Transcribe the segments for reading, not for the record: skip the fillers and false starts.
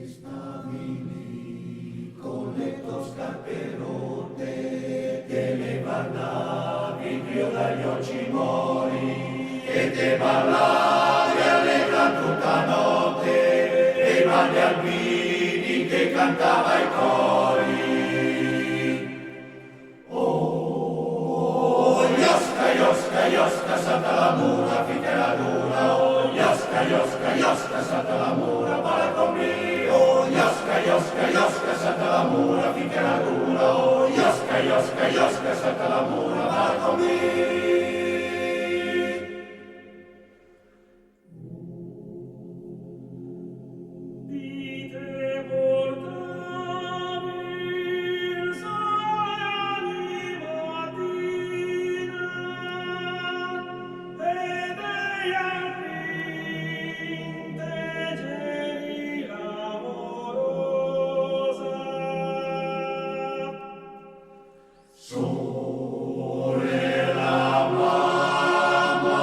Stavi con le tue scarpe rotte, te ne parlavi Dio dagli occhi mori, e te ballavi allegra tutta notte, e i balli albini che cantava i cori. Oh, Iosca, Iosca, Iosca, santa la mura, finché la dura, oh, Iosca, Iosca, Iosca, santa la mura, balla con me, oh, Iosca, Iosca, Iosca, santa la mura, finché la dura, oh, Iosca, Iosca, Iosca, santa la mura, balla con me. Sole la mamma,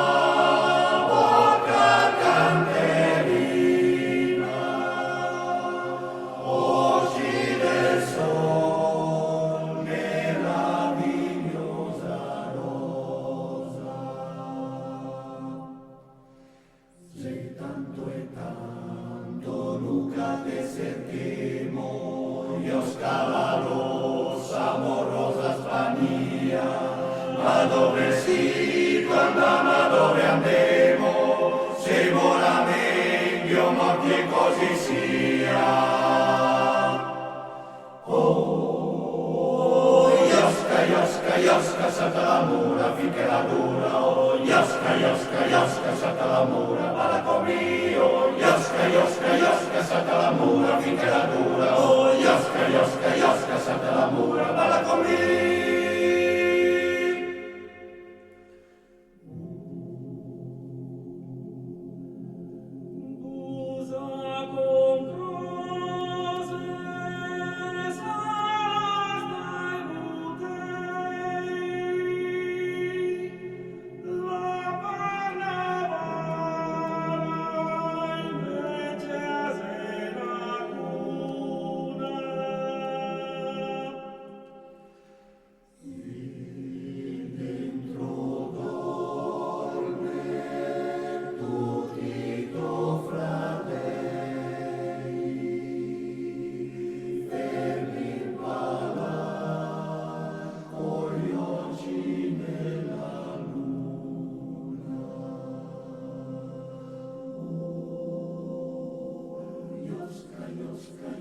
bocca canterina, occhi del sol, meravigliosa rosa. Se tanto e tanto Luca te cerchemo, io scala rossa, amorosa Spagna, ma dove si torna, ma dove andemo, se vola meglio, ma che così sia. Oh, Iosca, Iosca, Iosca, santa la mura, finché la dura, oh, Iosca, Iosca, Iosca, santa la mura, balla con me, oh, Iosca, Iosca, Iosca, santa la mura, finché la dura, oh, Iosca, Iosca, Iosca, santa la mura, balla con me.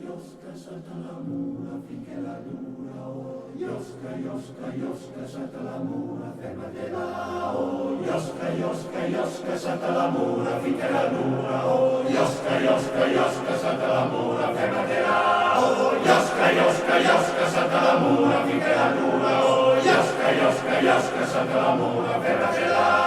Iosca, salta la mura finché la dura, oh, Iosca, Iosca, Iosca, salta la mura, fermate là, oh, Iosca, Iosca, Iosca, salta la mura finché la dura, oh, Iosca, Iosca, Iosca, salta la mura, fermate là, oh, Iosca, Iosca, Iosca, salta la mura finché la dura, oh, Iosca, Iosca, Iosca, salta la mura, fermate là.